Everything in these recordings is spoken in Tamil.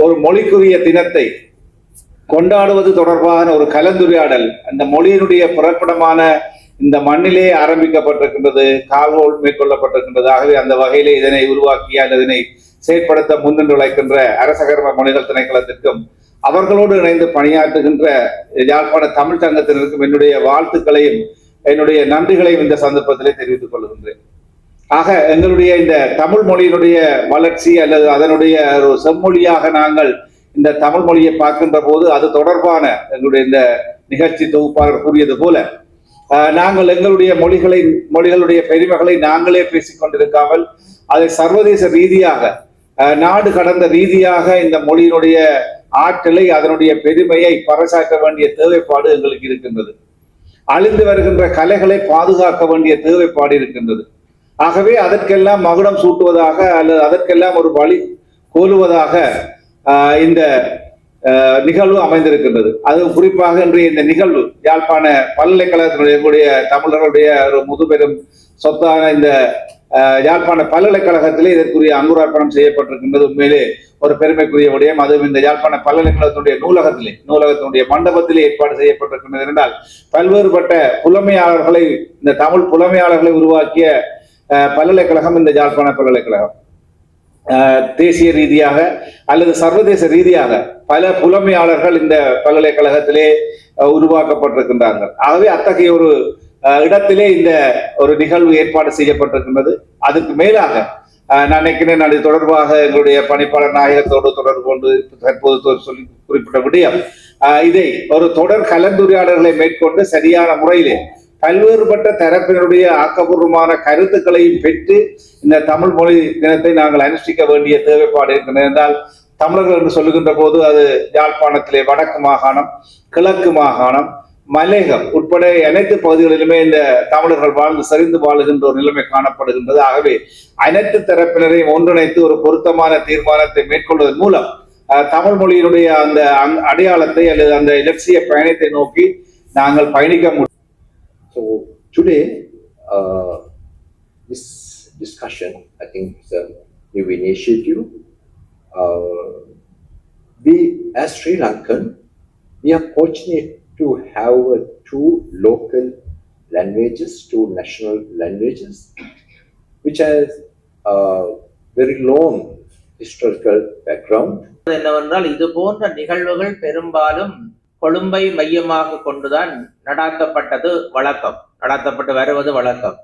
ஒரு மொழிக்குரிய தினத்தை கொண்டாடுவது தொடர்பான ஒரு கலந்துரையாடல் அந்த மொழியினுடைய புறப்படமான இந்த மண்ணிலே ஆரம்பிக்கப்பட்டிருக்கின்றது, கால்கோள் மேற்கொள்ளப்பட்டிருக்கின்றது. ஆகவே அந்த வகையிலே இதனை உருவாக்கிய அல்லது இதனை செயற்படுத்த முன்னின்று உழைக்கின்ற அரசகர்ம மொழிகள் திணைக்களத்திற்கும் அவர்களோடு இணைந்து பணியாற்றுகின்ற யாழ்ப்பாண தமிழ் சங்கத்தினருக்கும் என்னுடைய வாழ்த்துக்களையும் என்னுடைய நன்றிகளையும் இந்த சந்தர்ப்பத்திலே தெரிவித்துக் கொள்கின்றேன். ஆக எங்களுடைய இந்த தமிழ் மொழியினுடைய வளர்ச்சி அல்லது அதனுடைய ஒரு செம்மொழியாக நாங்கள் இந்த தமிழ் மொழியை பார்க்கின்ற போது அது தொடர்பான எங்களுடைய இந்த நிகழ்ச்சி தொகுப்பாளர் கூறியது போல நாங்கள் எங்களுடைய மொழிகளுடைய பெருமைகளை நாங்களே பேசிக் கொண்டிருக்காமல் அதை சர்வதேச ரீதியாக நாடு கடந்த ரீதியாக இந்த மொழியினுடைய ஆற்றலை அதனுடைய பெருமையை பறைசாற்ற வேண்டிய தேவைப்பாடு எங்களுக்கு இருக்கின்றது. அழிந்து வருகின்ற கலைகளை பாதுகாக்க வேண்டிய தேவைப்பாடு இருக்கின்றது. ஆகவே அதற்கெல்லாம் மகுடம் சூட்டுவதாக அல்லது அதற்கெல்லாம் ஒரு வழி கோலுவதாக இந்த நிகழ்வு அமைந்திருக்கின்றது. அது குறிப்பாக இன்றைய இந்த நிகழ்வு யாழ்ப்பாண பல்கலைக்கழகத்தினுடைய தமிழர்களுடைய ஒரு முதுபெரும் சொத்தான இந்த யாழ்ப்பாண பல்கலைக்கழகத்திலே இதற்குரிய அங்குரார்ப்பணம் செய்யப்பட்டிருக்கின்றது. உண்மையிலே ஒரு பெருமைக்குரிய விடயம். அதுவும் இந்த யாழ்ப்பாண பல்கலைக்கழகத்தினுடைய நூலகத்தினுடைய மண்டபத்திலே ஏற்பாடு செய்யப்பட்டிருக்கின்றது என்றால் பல்வேறுபட்ட புலமையாளர்களை இந்த தமிழ் புலமையாளர்களை உருவாக்கிய பல்கலைக்கழகம் இந்த யாழ்ப்பாண பல்கலைக்கழகம். தேசிய ரீதியாக அல்லது சர்வதேச ரீதியாக பல புலமையாளர்கள் இந்த பல்கலைக்கழகத்திலே உருவாக்கப்பட்டிருக்கின்றார்கள். ஆகவே அத்தகைய ஒரு இடத்திலே இந்த ஒரு நிகழ்வு ஏற்பாடு செய்யப்பட்டிருக்கின்றது. அதுக்கு மேலாக நான் நினைக்கிறேன் அது தொடர்பாக எங்களுடைய பணிப்பாளர் நாயகத்தோடு தொடர்பு கொண்டு தற்போது சொல்லி குறிப்பிட்ட விடயம் இதை ஒரு தொடர் கலந்துரையாடல்களை மேற்கொண்டு சரியான முறையிலே பல்வேறுபட்ட தரப்பினருடைய ஆக்கப்பூர்வமான கருத்துக்களையும் பெற்று இந்த தமிழ் மொழி தினத்தை நாங்கள் அனுஷ்டிக்க வேண்டிய தேவைப்பாடு இருக்கின்றது. என்றால் தமிழர்கள் என்று சொல்லுகின்ற போது அது யாழ்ப்பாணத்திலே வடக்கு மாகாணம், கிழக்கு மாகாணம், மலையகம் உட்பட அனைத்து பகுதிகளிலுமே இந்த தமிழர்கள் வாழ்ந்து சரிந்து வாழுகின்ற ஒரு நிலைமை காணப்படுகின்றது. ஆகவே அனைத்து தரப்பினரையும் ஒன்றிணைத்து ஒரு பொருத்தமான தீர்மானத்தை மேற்கொள்வதன் மூலம் தமிழ் மொழியினுடைய அந்த அடையாளத்தை அல்லது அந்த இலட்சிய பயணத்தை நோக்கி நாங்கள் பயணிக்க முடியும். So today, this discussion, I think, is a new initiative. We, as Sri Lankan, we are fortunate to have two local languages, two national languages, which has a very long historical background. என்னவென்றால் இது போன்ற நிகழ்வுகள் பெரும்பாலும் கொழும்பை மையமாக கொண்டுதான் நடாத்தப்பட்டு வருவது வழக்கம்.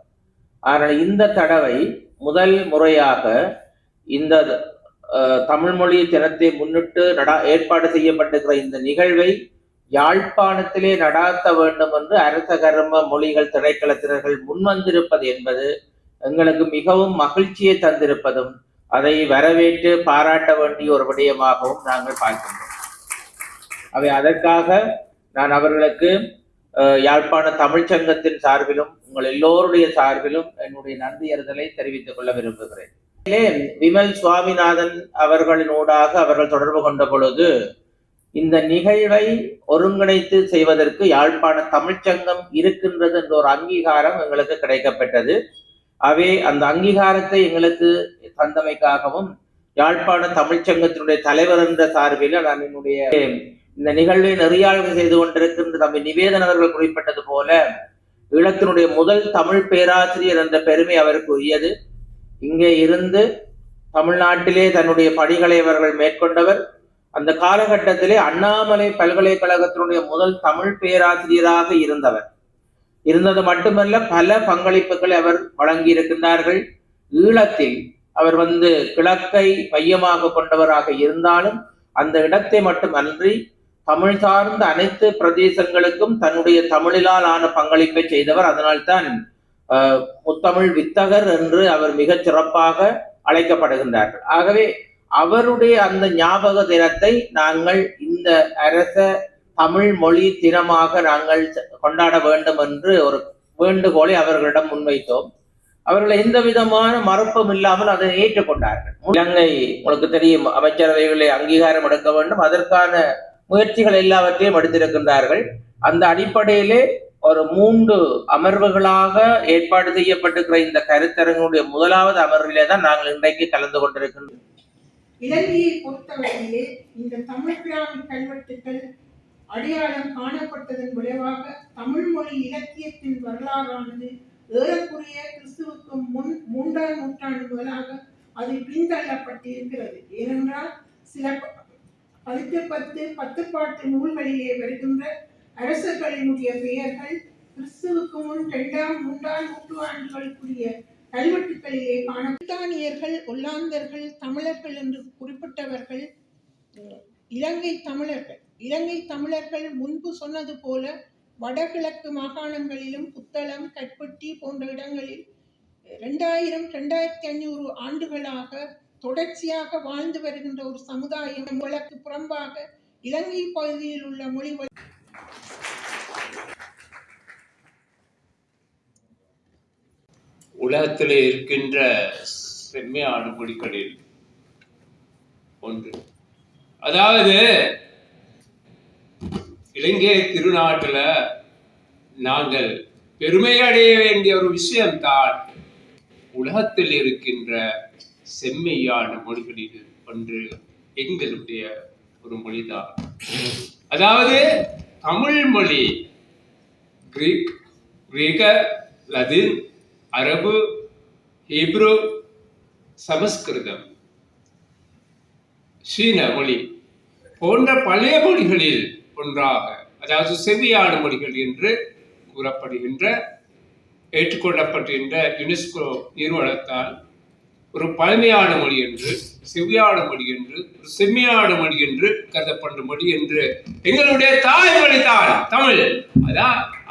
ஆனால் இந்த தடவை முதல் முறையாக இந்த தமிழ் மொழி தினத்தை முன்னிட்டு ஏற்பாடு செய்யப்பட்டிருக்கிற இந்த நிகழ்வை யாழ்ப்பாணத்திலே நடாத்த வேண்டும் என்று அரசகர்ம மொழிகள் திணைக்களத்தினர்கள் முன்வந்திருப்பது என்பது எங்களுக்கு மிகவும் மகிழ்ச்சியை தந்திருப்பதும் அதை வரவேற்று பாராட்ட வேண்டிய ஒரு விடயமாகவும் நாங்கள் பார்க்கின்றோம். அவை அதற்காக நான் அவர்களுக்கு யாழ்ப்பாண தமிழ்ச்சங்கத்தின் சார்பிலும் உங்கள் எல்லோருடைய சார்பிலும் என்னுடைய நன்றியறிதலை தெரிவித்துக் கொள்ள விரும்புகிறேன். விமல் சுவாமிநாதன் அவர்களினூடாக அவர்கள் தொடர்பு கொண்ட பொழுது இந்த நிகழ்வை ஒருங்கிணைத்து செய்வதற்கு யாழ்ப்பாண தமிழ்ச்சங்கம் இருக்கின்றது என்ற ஒரு அங்கீகாரம் எங்களுக்கு கிடைக்கப்பட்டது. அவை அந்த அங்கீகாரத்தை எங்களுக்கு தந்தமைக்காகவும் யாழ்ப்பாண தமிழ்ச்சங்கத்தினுடைய தலைவர் என்ற சார்பில் நான் என்னுடைய இந்த நிகழ்வை நெறியாளர்கள் செய்து கொண்டிருக்கின்ற தம்பி நிவேதன் அவர்கள் குறிப்பிட்டது போல ஈழத்தினுடைய முதல் தமிழ் பேராசிரியர் என்ற பெருமை அவருக்கு உரியது. இங்கே இருந்து தமிழ்நாட்டிலே தன்னுடைய பணிகளை அவர்கள் மேற்கொண்டவர். அந்த காலகட்டத்திலே அண்ணாமலை பல்கலைக்கழகத்தினுடைய முதல் தமிழ் பேராசிரியராக இருந்தது மட்டுமல்ல, பல பங்களிப்புகளை அவர் வழங்கி இருக்கின்றார்கள். ஈழத்தில் அவர் கிழக்கை மையமாக கொண்டவராக இருந்தாலும் அந்த இடத்தை மட்டுமன்றி தமிழ் சார்ந்த அனைத்து பிரதேசங்களுக்கும் தன்னுடைய தமிழிலால் ஆன பங்களிப்பை செய்தவர். அதனால்தான் முத்தமிழ் வித்தகர் என்று அவர் மிகச் சிறப்பாக அழைக்கப்படுகின்றார்கள். ஆகவே அவருடைய அந்த ஞாபக தினத்தை நாங்கள் இந்த அரச தமிழ் மொழி தினமாக நாங்கள் கொண்டாட வேண்டும் என்று ஒரு வேண்டுகோளை அவர்களிடம் முன்வைத்தோம். அவர்கள் எந்த விதமான மறுப்பும் இல்லாமல் அதை ஏற்றுக்கொண்டார்கள். இலங்கை உங்களுக்கு தெரியும், அமைச்சரவைகளை அங்கீகாரம் எடுக்க வேண்டும், அதற்கான முயற்சிகள் எல்லாவற்றையும் எடுத்திருக்கின்றார்கள். அந்த அடிப்படையிலே ஒரு 3 அமர்வுகளாக ஏற்பாடு செய்யப்பட்டிருக்கிற இந்த கருத்தரங்களுடைய முதலாவது அமர்விலே தான் நாங்கள் இன்றைக்கு கலந்து கொண்டிருக்கின்றோம். இலங்கையை பொறுத்தவரையிலே இந்த தமிழ் பிராமி கல்வெட்டுக்கள் அடையாளம் காணப்பட்டதன் விளைவாக தமிழ் மொழி இலக்கியத்தின் வரலாறானது ஏறக்குறைய கிறிஸ்துவுக்கு முன் 3ஆம் நூற்றாண்டு முதலாக அது பின்தள்ளப்பட்டிருக்கிறது. ஏனென்றால் சில 10 பாட்டு நூல்களிலே வருகின்ற அரசர்களினுடைய பெயர்கள் கிறிஸ்துவுக்கு முன் 2ஆம் 3ஆம் நூற்றாண்டுகளுக்குரிய கல்வெட்டுக்களிலே காண பிரித்தானியர்கள், ஒல்லாந்தர்கள், தமிழர்கள் என்று குறிப்பிட்டவர்கள் இலங்கை தமிழர்கள் முன்பு சொன்னது போல வடகிழக்கு மாகாணங்களிலும் புத்தளம், கட்பட்டி போன்ற இடங்களில் 2500 ஆண்டுகளாக தொடர்ச்சியாக வாழ்ந்து வருகின்ற ஒரு சமுதாயம். வழக்கு புறம்பாக இலங்கை பகுதியில் உள்ள மொழி உலகத்திலே இருக்கின்ற செம்மையான மொழிகளில் ஒன்று. அதாவது இலங்கை திருநாட்டுல நாங்கள் பெருமை அடைய வேண்டிய ஒரு விஷயம்தான் உலகத்தில் இருக்கின்ற செம்மையான மொழிகளில் ஒன்று எங்களுடைய ஒரு மொழிதான். அதாவது தமிழ் மொழி கிரீக்க, லத்தீன், அரபு, ஹீப்ரு, சமஸ்கிருதம், சீன மொழி போன்ற பழைய மொழிகளில் ஒன்றாக, அதாவது செவ்வியான மொழிகள் என்று கூறப்படுகின்ற ஏற்றுக்கொள்ளப்படுகின்ற யுனெஸ்கோ நிறுவனத்தால் ஒரு பழமையான மொழி என்று, செவ்வியான மொழி என்று, ஒரு செம்மையான மொழி என்று கருதப்பட்ட மொழி என்று எங்களுடைய தாய்மொழி தான் தமிழ்.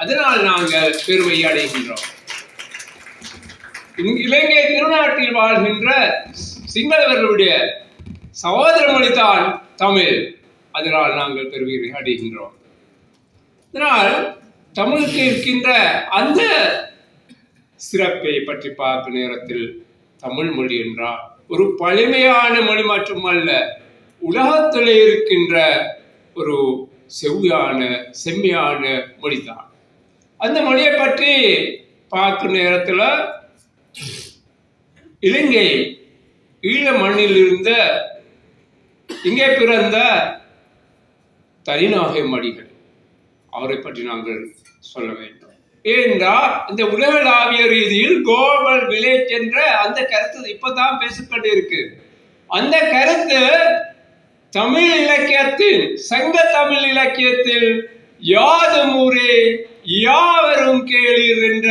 அதனால் நாங்கள் பெருமை அடைகின்றோம். இலங்கை திருநாட்டில் வாழ்கின்ற சிங்களவர்களுடைய சகோதர மொழி தான் தமிழ். அதனால் நாங்கள் பெருமை அடைகின்றோம். இதனால் தமிழுக்கு இருக்கின்ற அந்த சிறப்பை பற்றி பார்க்கும் நேரத்தில் தமிழ் மொழி என்றால் ஒரு பழமையான மொழி மட்டுமல்ல, உலகத்தில் இருக்கின்ற ஒரு செம்மையான மொழிதான். அந்த மொழியை பற்றி பார்க்கும் நேரத்தில் இலங்கை ஈழ மண்ணில் இருந்த இங்கே பிறந்த தனிநாயகம் அடிகள், அவரை பற்றி நாங்கள் சொல்ல வேண்டும். ஏனென்றால் இந்த உலகளாவிய ரீதியில் குளோபல் வில்லேஜ் என்ற அந்த கருத்து இப்பதான் பேசப்பட்டு இருக்கு. அந்த கருத்து தமிழ் இலக்கியத்தில், சங்க தமிழ் இலக்கியத்தில் யாதும் ஊரே யாவரும் கேளீர் என்ற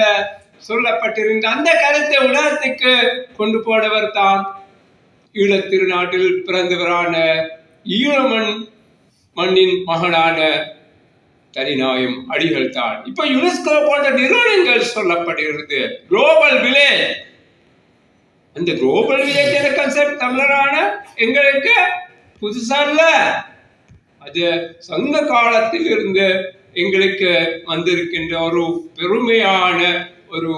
சொல்லப்பட்டிருந்த அந்த கருத்தை உலகத்துக்கு கொண்டு போனவர் தான் ஈழத் திருநாட்டில் பிறந்தவரான ஈழ மண்ணின் மகனான தனிநாயம் அடிகள் தான். இப்ப யுனெஸ்கோ போன்ற நிறுவனங்கள் சொல்லப்படுகிறது குளோபல் வில்லேஜ். அந்த குளோபல் வில்லேஜ் என்ற கான்செப்ட் தமிழரான எங்களுக்கு புதுசா இல்ல. அது சங்க காலத்தில் இருந்து எங்களுக்கு வந்திருக்கின்ற ஒரு பெருமையான ஒரு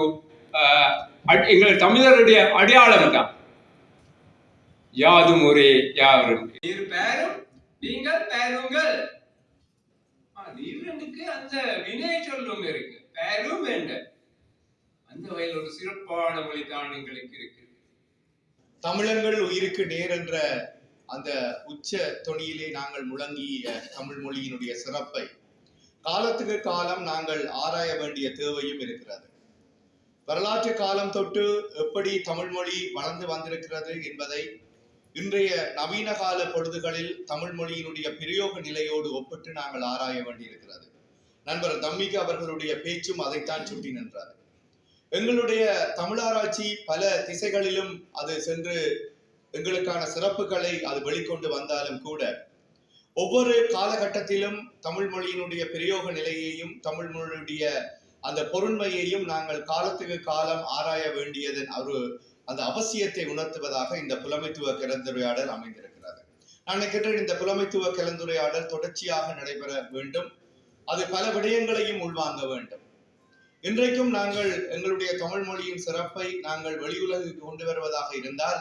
எங்கள் தமிழருடைய அடையாளம் தான். யாதும் ஒரே யாவரும் பேரும் நீங்கள் பேருங்கள். நீருக்கு அந்த வினை சொல்லும் இருக்கு, பேரும் வேண்ட அந்த வகையில் ஒரு சிறப்பான மொழி தான் எங்களுக்கு இருக்கு. தமிழங்கள் உயிருக்கு நேர் என்ற அந்த உச்ச தொனியிலே நாங்கள் முழங்கிய தமிழ் மொழியினுடைய சிறப்பை காலத்துக்கு காலம் நாங்கள் ஆராய வேண்டிய தேவையும் இருக்கிறது. வரலாற்று காலம் தொட்டு எப்படி தமிழ் மொழி வளர்ந்து வந்திருக்கிறது என்பதை இன்றைய நவீன கால பொழுதுகளில் தமிழ் மொழியினுடைய பிரயோக நிலையோடு ஒப்பிட்டு நாங்கள் ஆராய வேண்டியிருக்கிறது. நண்பர் தம்மிக்கு அவர்களுடைய பேச்சும் அதைத்தான் சுட்டி நின்றார். எங்களுடைய தமிழாராய்ச்சி பல திசைகளிலும் அது சென்று எங்களுக்கான சிறப்புகளை அது வெளிக்கொண்டு வந்தாலும் கூட ஒவ்வொரு காலகட்டத்திலும் தமிழ் மொழியினுடைய பிரயோக நிலையையும் தமிழ் மொழியுடைய அந்த பொருண்மையையும் நாங்கள் காலத்துக்கு காலம் ஆராய வேண்டியதன் அந்த அவசியத்தை உணர்த்துவதாக இந்த புலமைத்துவ கலந்துரையாடல் அமைந்திருக்கிறது. நான் நினைக்கிறேன் இந்த புலமைத்துவ கலந்துரையாடல் தொடர்ச்சியாக நடைபெற வேண்டும். அது பல விடயங்களையும் உள்வாங்க வேண்டும். இன்றைக்கும் நாங்கள் எங்களுடைய தமிழ் மொழியின் சிறப்பை நாங்கள் வெளியுலகுக்கு கொண்டு வருவதாக இருந்தால்,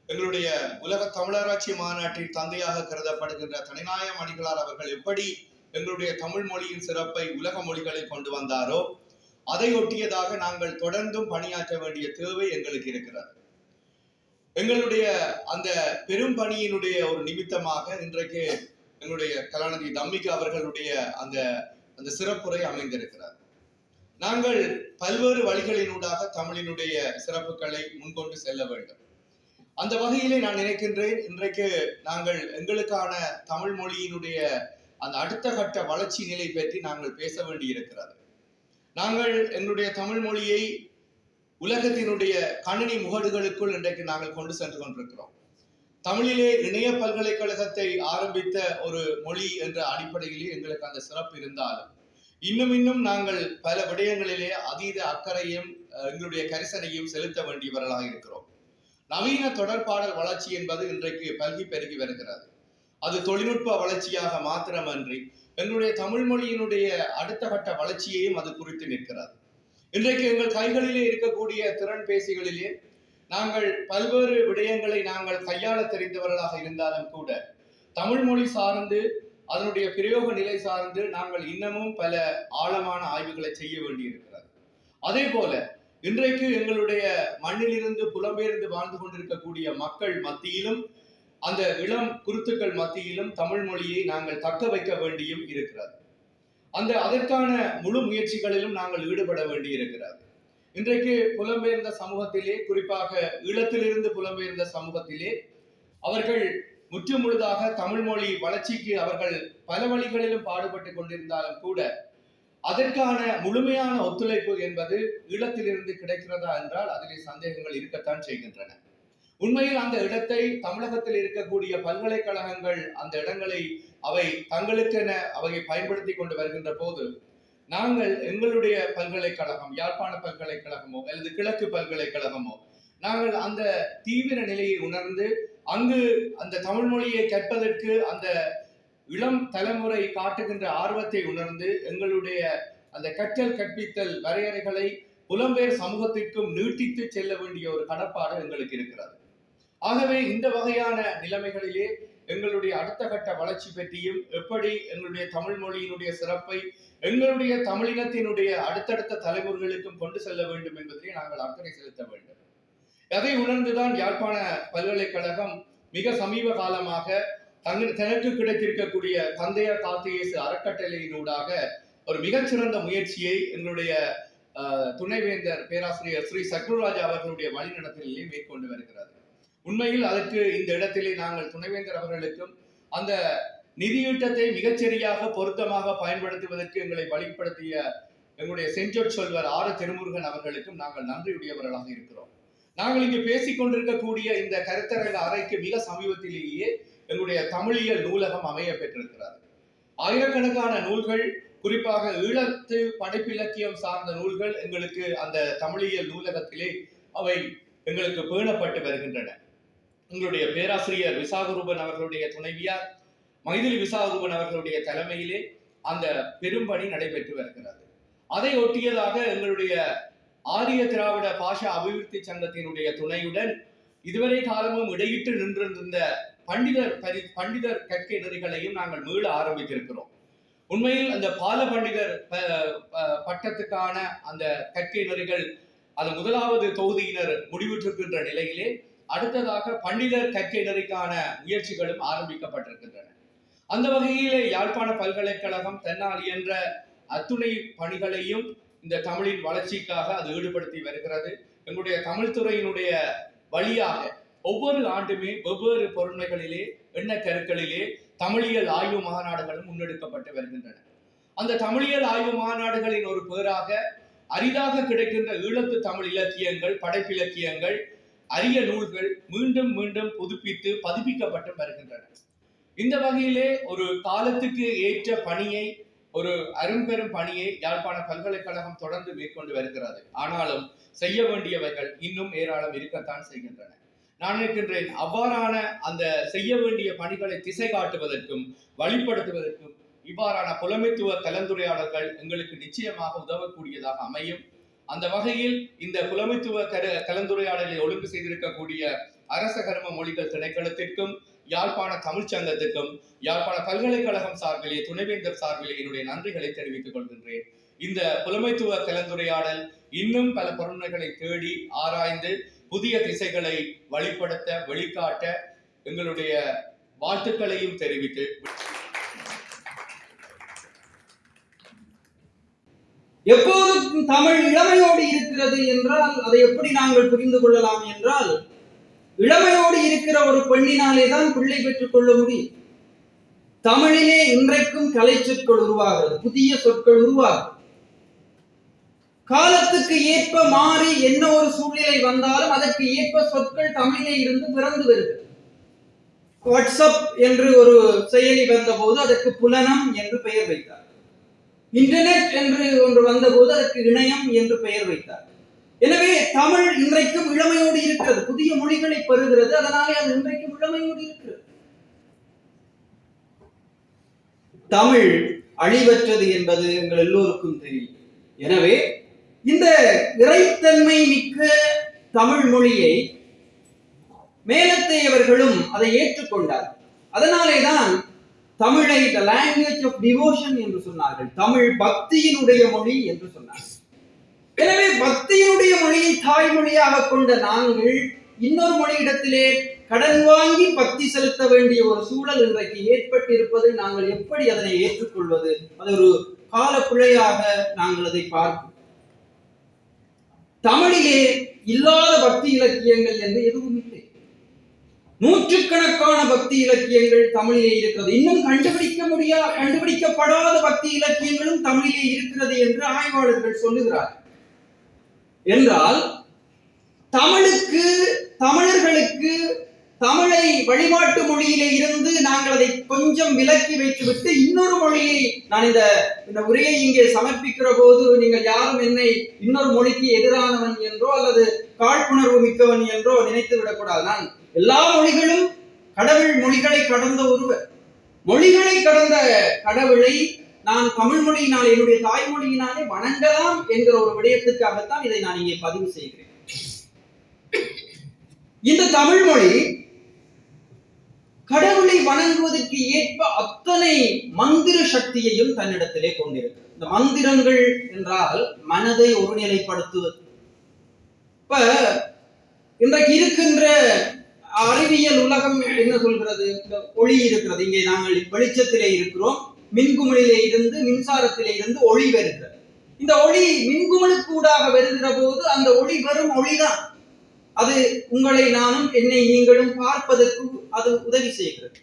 எங்களுடைய உலக தமிழராட்சி மாநாட்டின் தந்தையாக கருதப்படுகின்ற தனிநாயம் அடிகளார் அவர்கள் எப்படி எங்களுடைய தமிழ் மொழியின் சிறப்பை உலக மொழிகளில் கொண்டு வந்தாரோ அதை ஒட்டியதாக நாங்கள் தொடர்ந்தும் பணியாற்ற வேண்டிய தேவை எங்களுக்கு இருக்கிறது. எங்களுடைய அந்த பெரும் பணியினுடைய ஒரு நிமித்தமாக இன்றைக்கு எங்களுடைய கலாநிதி தம்மிகா அவர்களுடைய அந்த அந்த சிறப்புரை அமைந்திருக்கிறார். நாங்கள் பல்வேறு வழிகளினூடாக தமிழினுடைய சிறப்புகளை முன்கொண்டு செல்ல வேண்டும். அந்த வகையிலே நான் நினைக்கின்றேன், இன்றைக்கு நாங்கள் எங்களுக்கான தமிழ் மொழியினுடைய அந்த அடுத்த கட்ட வளர்ச்சி நிலை பற்றி நாங்கள் பேச வேண்டி இருக்கிறது. நாங்கள் எங்களுடைய தமிழ் மொழியை உலகத்தினுடைய கணினி முகடுகளுக்குள் இன்றைக்கு நாங்கள் கொண்டு சென்று கொண்டிருக்கிறோம். தமிழிலே இணைய பல்கலைக்கழகத்தை ஆரம்பித்த ஒரு மொழி என்ற அடிப்படையிலே எங்களுக்கு அந்த சிறப்பு இருந்தாலும் இன்னும் நாங்கள் பல விடயங்களிலே அதீத அக்கறையும் எங்களுடைய கரிசனையும் செலுத்த வேண்டியவர்களாக இருக்கிறோம். நவீன தொடர்பாடல் வளர்ச்சி என்பது இன்றைக்கு பல்கி பெருகி வருகிறது. அது தொழில்நுட்ப வளர்ச்சியாக மாத்திரமன்றி எங்களுடைய தமிழ் மொழியினுடைய அடுத்த கட்ட வளர்ச்சியையும் அது குறித்து நிற்கிறது. இன்றைக்கு எங்கள் கைகளிலே இருக்கக்கூடிய திறன் பேசிகளிலே நாங்கள் பல்வேறு விடயங்களை நாங்கள் கையாள தெரிந்தவர்களாக இருந்தாலும் கூட தமிழ் மொழி சார்ந்து அதனுடைய பிரயோக நிலை சார்ந்து நாங்கள் இன்னமும் பல ஆழமான ஆய்வுகளை செய்ய வேண்டியிருக்கிறது. அதே போல இன்றைக்கு எங்களுடைய மண்ணிலிருந்து புலம்பெயர்ந்து வாழ்ந்து கொண்டிருக்கக்கூடிய மக்கள் மத்தியிலும் அந்த இளம் குருத்துக்கள் மத்தியிலும் தமிழ் மொழியை நாங்கள் தக்க வைக்க வேண்டியும் இருக்கிறது. அதற்கான முழு முயற்சிகளிலும் நாங்கள் ஈடுபட வேண்டி இருக்கிறது. இன்றைக்கு புலம்பெயர்ந்த சமூகத்திலே, குறிப்பாக ஈழத்திலிருந்து புலம்பெயர்ந்த சமூகத்திலே அவர்கள் முற்றுமுழுதாக தமிழ் மொழி வளர்ச்சிக்கு அவர்கள் பல வழிகளிலும் பாடுபட்டு கொண்டிருந்தாலும் கூட அதற்கான முழுமையான ஒத்துழைப்பு என்பது ஈழத்திலிருந்து கிடைக்கிறதா என்றால் அதிலே சந்தேகங்கள் இருக்கத்தான் செய்கின்றன. உண்மையில் அந்த இடத்தை தமிழகத்தில் இருக்கக்கூடிய பல்கலைக்கழகங்கள் அந்த இடங்களை அவை தங்களுக்கென அவை பயன்படுத்தி கொண்டு வருகின்ற போது நாங்கள் எங்களுடைய பல்கலைக்கழகம், யாழ்ப்பாண பல்கலைக்கழகமோ அல்லது கிழக்கு பல்கலைக்கழகமோ, நாங்கள் அந்த தீவிர நிலையை உணர்ந்து அங்கு அந்த தமிழ் மொழியை கற்பதற்கு அந்த இளம் தலைமுறை காட்டுகின்ற ஆர்வத்தை உணர்ந்து எங்களுடைய அந்த கற்றல் கற்பித்தல் வரையறைகளை புலம்பெயர் சமூகத்திற்கும் நீட்டித்து செல்ல வேண்டிய ஒரு கடப்பாடு எங்களுக்கு இருக்கிறது. ஆகவே இந்த வகையான நிலைமைகளிலே எங்களுடைய அடுத்த கட்ட வளர்ச்சி பற்றியும் எப்படி எங்களுடைய தமிழ் மொழியினுடைய சிறப்பை எங்களுடைய தமிழினத்தினுடைய அடுத்தடுத்த தலைமுறைகளுக்கும் கொண்டு செல்ல வேண்டும் என்பதிலே நாங்கள் அக்கறை செலுத்த வேண்டும். அதை உணர்ந்துதான் யாழ்ப்பாண பல்கலைக்கழகம் மிக சமீப காலமாக தனக்கு கிடைத்திருக்கக்கூடிய தந்தையார் காத்தியேசு அறக்கட்டளையினூடாக ஒரு மிகச்சிறந்த முயற்சியை எங்களுடைய துணைவேந்தர் பேராசிரியர் ஸ்ரீ சக்ருராஜா அவர்களுடைய வழிநடத்தலிலே மேற்கொண்டு வருகிறது. உண்மையில் அதற்கு இந்த இடத்திலே நாங்கள் துணைவேந்தர் அவர்களுக்கும் அந்த நிதியீட்டத்தை மிகச்சரியாக பொருத்தமாக பயன்படுத்துவதற்கு எங்களை வழிப்படுத்திய எங்களுடைய செஞ்சொற் சொல்வர் ஆர திருமுருகன் அவர்களுக்கும் நாங்கள் நன்றியுடையவர்களாக இருக்கிறோம். நாங்கள் இங்கு பேசிக் கொண்டிருக்கக்கூடிய இந்த கருத்தரங்க அறைக்கு மிக சமீபத்திலேயே எங்களுடைய தமிழியல் நூலகம் அமைய பெற்றிருக்கிறது. ஆயிரக்கணக்கான நூல்கள், குறிப்பாக ஈழத்து படைப்பிலக்கியம் சார்ந்த நூல்கள் எங்களுக்கு அந்த தமிழியல் நூலகத்திலே அவை எங்களுக்கு பேணப்பட்டு வருகின்றன. எங்களுடைய பேராசிரியர் விசாகரூபன் அவர்களுடைய துணைவியார் மைதிலி விசாகரூபன் அவர்களுடைய தலைமையிலே அந்த பெரும்பணி நடைபெற்று வருகிறது. அதை ஒட்டியதாக எங்களுடைய ஆரிய திராவிட பாஷா அபிவிருத்தி சங்கத்தினுடைய துணையுடன் இதுவரை காலமும் இடையிட்டு நின்றிருந்த பண்டிதர் கற்கை நெறிகளையும் நாங்கள் மீள ஆரம்பித்திருக்கிறோம். உண்மையில் அந்த பால பண்டிதர் பட்டத்துக்கான அந்த கற்கை நெறிகள் அது முதலாவது தொகுதியினர் முடிவுற்றிருக்கின்ற நிலையிலே அடுத்ததாக பண்டிதர் கற்கை நெறிக்கான முயற்சிகளும் ஆரம்பிக்கப்பட்டிருக்கின்றன. அந்த வகையிலே யாழ்ப்பாண பல்கலைக்கழகம் தன்னால் இயன்ற அத்துணை பணிகளையும் இந்த தமிழின் வளர்ச்சிக்காக அது ஈடுபடுத்தி வருகிறது. எங்களுடைய தமிழ் துறையினுடைய வழியாக ஒவ்வொரு ஆண்டுமே வெவ்வேறு பொருண்மைகளிலே எண்ணக்கருக்களிலே தமிழியல் ஆய்வு மாநாடுகளும் முன்னெடுக்கப்பட்டு வருகின்றன. அந்த தமிழியல் ஆய்வு மாநாடுகளின் ஒரு பேராக அரிதாக கிடைக்கின்ற ஈழத்து தமிழ் இலக்கியங்கள், படைப்பிலக்கியங்கள், அரிய நூல்கள் மீண்டும் மீண்டும் புதுப்பித்து பதிப்பிக்கப்பட்டு வருகின்றன. இந்த வகையிலே ஒரு காலத்துக்கு ஏற்ற பணியை, ஒரு அரும்பெரும் பணியை யாழ்ப்பாண பல்கலைக்கழகம் தொடர்ந்து மேற்கொண்டு வருகிறது. ஆனாலும் செய்ய வேண்டியவைகள் இன்னும் ஏராளம் இருக்கத்தான் செய்கின்றன. நான் நினைக்கின்றேன் அவ்வாறான அந்த செய்ய வேண்டிய பணிகளை திசை காட்டுவதற்கும் வழிப்படுத்துவதற்கும் இவ்வாறான புலமைத்துவ கலந்துரையாடல்கள் எங்களுக்கு நிச்சயமாக உதவக்கூடியதாக அமையும். அந்த வகையில் இந்த புலமைத்துவ கலந்துரையாடலை ஒழுங்கு செய்திருக்கக்கூடிய அரச கர்ம மொழிகள் திணைக்களத்திற்கும் யாழ்ப்பாண தமிழ்ச்சங்கத்துக்கும் யாழ்ப்பாண பல்கலைக்கழகம் சார்பிலே துணைவேந்தர் சார்பிலே என்னுடைய நன்றிகளை தெரிவித்துக் கொள்கின்றேன். இந்த புலமைத்துவ கலந்துரையாடல் இன்னும் பல பொருண்மைகளை தேடி ஆராய்ந்து புதிய திசைகளை வழிப்படுத்த வெளிக்காட்ட எங்களுடைய வாழ்த்துக்களையும் தெரிவித்து எப்போதும் தமிழ் இளமையோடு இருக்கிறது என்றால் அதை எப்படி நாங்கள் புரிந்து கொள்ளலாம் என்றால், இளமையோடு இருக்கிற ஒரு பெண்ணினாலே தான் பிள்ளை பெற்றுக் கொள்ள முடியும். தமிழிலே இன்றைக்கும் கலை சொற்கள் உருவாகிறது, புதிய சொற்கள் உருவாகும். காலத்துக்கு ஏற்ப மாறி என்ன ஒரு சூழ்நிலை வந்தாலும் அதற்கு ஏற்ப சொற்கள் தமிழிலே இருந்து பிறந்து வருகிறது. வாட்ஸ்அப் என்று ஒரு செயலி வந்த போது அதற்கு புலனம் என்று பெயர் வைத்தார். இன்டர்நெட் என்று ஒன்று வந்தபோது அதற்கு இணையம் என்று பெயர் வைத்தார். எனவே தமிழ் இன்றைக்கும் இளமையோடு இருக்கிறது, புதிய மொழிகளை பெறுகிறது, அதனாலே அது இன்றைக்கும் இளமையோடு இருக்கிறது. தமிழ் அழிவற்றது என்பது எங்கள் எல்லோருக்கும் தெரியும். எனவே இந்த இறைத்தன்மை மிக்க தமிழ் மொழியை மேலத்தையவர்களும் அதை ஏற்றுக்கொண்டார். அதனாலேதான் தமிழை the language of devotion என்று சொன்னார்கள், தமிழ் பக்தியினுடைய மொழி என்று சொன்னார்கள். எனவே பக்தியினுடைய மொழியை தாய்மொழியாக கொண்ட நாங்கள் இன்னொரு மொழியிடத்திலே கடன் வாங்கி பக்தி செலுத்த வேண்டிய ஒரு சூழல் இன்றைக்கு ஏற்பட்டிருப்பதை நாங்கள் எப்படி அதனை ஏற்றுக்கொள்வது? அது ஒரு கால பிழையாக நாங்கள் அதை பார்ப்போம். தமிழிலே இல்லாத பக்தி இலக்கியங்கள் என்று எதுவும் இல்லை. நூற்றுக்கணக்கான பக்தி இலக்கியங்கள் தமிழிலே இருக்கிறது. இன்னும் கண்டுபிடிக்கப்படாத பக்தி இலக்கியங்களும் தமிழிலே இருக்கிறது என்று ஆய்வாளர்கள் சொல்லுகிறார்கள். என்றால் தமிழர்களுக்கு தமிழை வழிபாட்டு மொழியிலே இருந்து நாங்கள் அதை கொஞ்சம் விலக்கி வைத்துவிட்டு இன்னொரு மொழியை, நான் இந்த உரையை இங்கே சமர்ப்பிக்கிற போது நீங்கள் யாரும் என்னை இன்னொரு மொழிக்கு எதிரானவன் என்றோ அல்லது காழ்ப்புணர்வு மிக்கவன் என்றோ நினைத்து விடக்கூடாது. நான் எல்லா மொழிகளும் கடவுள் மொழிகளை கடந்த ஒருவர். மொழிகளை கடந்த கடவுளை நான் தமிழ் மொழியினால், என்னுடைய தாய்மொழியினாலே வணங்கலாம் என்கிற ஒரு விடயத்துக்காகத்தான் இதை நான் இங்கே பதிவு செய்கிறேன். இந்த தமிழ் மொழி கடவுளை வணங்குவதற்கு ஏற்ப அத்தனை மந்திர சக்தியையும் தன்னிடத்திலே கொண்டிருக்கு. இந்த மந்திரங்கள் என்றால் மனதை ஒருநிலைப்படுத்துவது. இப்ப இன்றைக்கு இருக்கின்ற அறிவியல் உலகம் என்ன சொல்கிறது? இந்த ஒளி இருக்கிறது, இங்கே நாங்கள் வெளிச்சத்திலே இருக்கிறோம், மின்குமிழிலே இருந்து மின்சாரத்திலே இருந்து ஒளி வருகிறது. இந்த ஒளி மின்குமிழுக்கூடாக வருகிற போது அந்த ஒளி வெறும் ஒளிதான். அது உங்களை நானும் என்னை நீங்களும் பார்ப்பதற்கு அது உதவி செய்கிறது.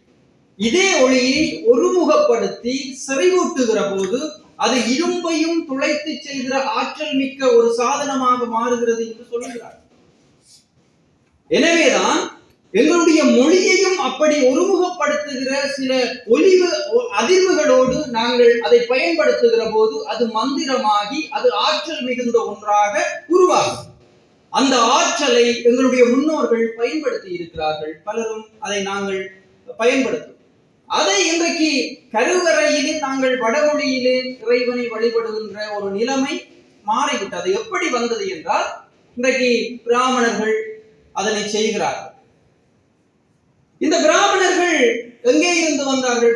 இதே ஒளியை ஒருமுகப்படுத்தி செறிவூட்டுகிற போது அது இரும்பையும் துளைத்து செய்கிற ஆற்றல் மிக்க ஒரு சாதனமாக மாறுகிறது என்று சொல்லுகிறார். எனவேதான் எங்களுடைய மொழியையும் அப்படி ஒருமுகப்படுத்துகிற சில அதிர்வுகளோடு நாங்கள் அதை பயன்படுத்துகிற போது அது மந்திரமாகி அது ஆற்றல் மிகுந்த ஒன்றாக உருவாகும். அந்த ஆற்றலை எங்களுடைய முன்னோர்கள் பயன்படுத்தி இருக்கிறார்கள். பலரும் அதை நாங்கள் பயன்படுத்தும். அதை இன்றைக்கு கருவறையிலே நாங்கள் வடமொழியிலே இறைவனை வழிபடுகின்ற ஒரு நிலைமை மாறிவிட்டது. எப்படி வந்தது என்றால், இன்றைக்கு பிராமணர்கள் அதனை செய்கிறார்கள். இந்த பிராமணர்கள் எங்கே இருந்து வந்தார்கள்?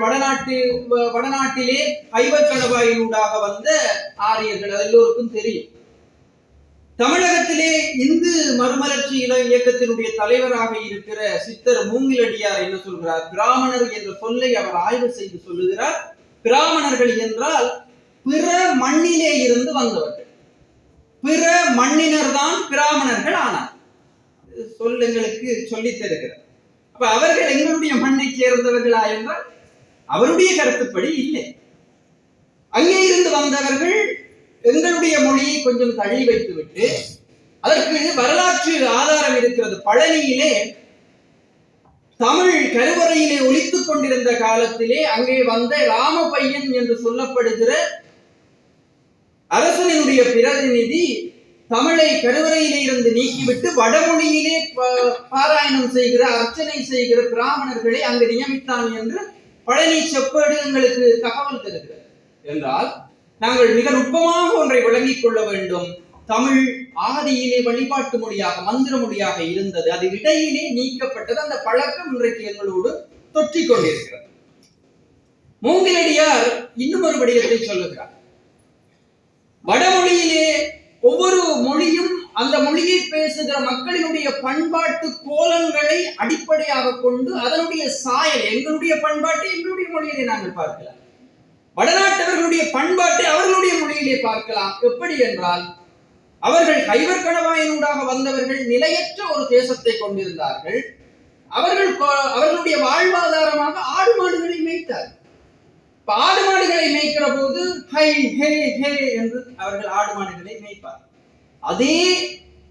வடநாட்டிலே ஹைபர் கணவாயினூடாக வந்த ஆரியர்கள், அது எல்லோருக்கும் தெரியும். தமிழகத்திலே இந்து மறுமலர்ச்சி இயக்கத்தினுடைய தலைவராக இருக்கிற சித்தர் மூங்கிலடியார் என்ன சொல்கிறார்? பிராமணர் என்ற சொல்லை அவர் ஆய்வு செய்து சொல்லுகிறார். பிராமணர்கள் என்றால் பிற மண்ணிலே இருந்து வந்தவர்கள், பிற மண்ணினர் தான் பிராமணர்கள் ஆனார். சொல் எங்களுக்கு சொல்லித் தருகிறார். அப்ப அவர்கள் எங்களுடைய மண்ணை சேர்ந்தவர்களா என்றால் அவருடைய கருத்துப்படி இல்லை. அங்கே இருந்து வந்தவர்கள் எங்களுடைய மொழியை கொஞ்சம் தள்ளி வைத்துவிட்டு, அதற்கு வரலாற்று ஆதாரம் இருக்கிறது. பழனியிலே தமிழ் கருவறையிலே ஒலித்துக் கொண்டிருந்த காலத்திலே அங்கே வந்த ராமபையன் என்று சொல்லப்படுகிற அரசனுடைய பிரதிநிதி தமிழை கருவறையிலே இருந்து நீக்கிவிட்டு வடமொழியிலே பாராயணம் செய்கிற, அர்ச்சனை செய்கிற பிராமணர்களை அங்கு நியமித்தான் என்று பழனி செப்பேடு எங்களுக்கு தகவல் தருகிறது. என்றால் நாங்கள் மிக நுட்பமாக ஒன்றை விளங்கிக் கொள்ள வேண்டும். தமிழ் ஆதியிலே வழிபாட்டு மொழியாக, மந்திர மொழியாக இருந்தது. அது இடையிலே நீக்கப்பட்டது. அந்த பழக்கம் இன்றைக்கு எங்களோடு தொற்றிக் கொண்டிருக்கிறது. மூங்கிலடியார் இன்னும் ஒரு விடயத்தை சொல்லுகிறார். வடமொழியிலே ஒவ்வொரு மொழியும் அந்த மொழியை பேசுகிற மக்களினுடைய பண்பாட்டு கோலங்களை அடிப்படையாக கொண்டு அதனுடைய சாயல் எங்களுடைய பண்பாட்டை எங்களுடைய மொழியிலே நாங்கள் பார்க்கலாம், வடநாட்டவர்களுடைய பண்பாட்டை அவர்களுடைய மொழியிலே பார்க்கலாம். எப்படி என்றால், அவர்கள் கைவர் கணவாயினூடாக வந்தவர்கள் நிலையற்ற ஒரு தேசத்தை கொண்டிருந்தார்கள். அவர்களுடைய வாழ்வாதாரமாக ஆடு மாடுகளை மேய்த்தார்கள். ஆடு மாடுகளை மேய்க்கிற போது ஹை ஹே ஹே என்று அவர்கள் ஆடு மாடுகளை மேய்ப்பார். அதே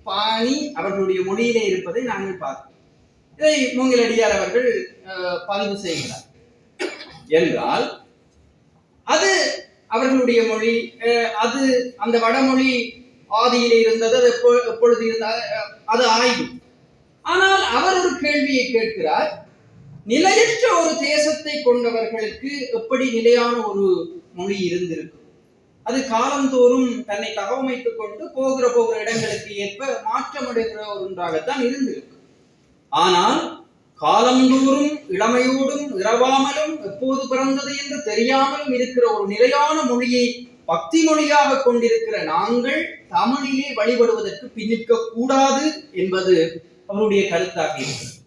பாணி அவர்களுடைய மொழியிலே இருப்பதை நாங்கள் பார்க்கிறோம். இதை மூங்கிலடியார் அவர்கள் பதிவு செய்கிறார் என்றால், அது அவர்களுடைய மொழி. அது அந்த வடமொழி ஆதியிலே இருந்தது, அது எப்பொழுது இருந்தால் அது ஆய்வு. ஆனால் அவர் ஒரு கேள்வியை கேட்கிறார், நிலையற்ற ஒரு தேசத்தை கொண்டவர்களுக்கு எப்படி நிலையான ஒரு மொழி இருந்திருக்கும்? அது காலந்தோறும் தன்னை தகவமைத்துக் கொண்டு போகிற இடங்களுக்கு ஏற்ப மாற்றமடைகிற ஒன்றாகத்தான் இருந்திருக்கு. ஆனால் காலந்தோறும் இளமையோடும் இரவாமலும் எப்போது பிறந்தது என்று தெரியாமலும் இருக்கிற ஒரு நிலையான மொழியை பக்தி மொழியாக கொண்டிருக்கிற நாங்கள் தமிழிலே வழிபடுவதற்கு பின்னிற்க கூடாது என்பது அவருடைய கருத்தாக இருக்கிறது.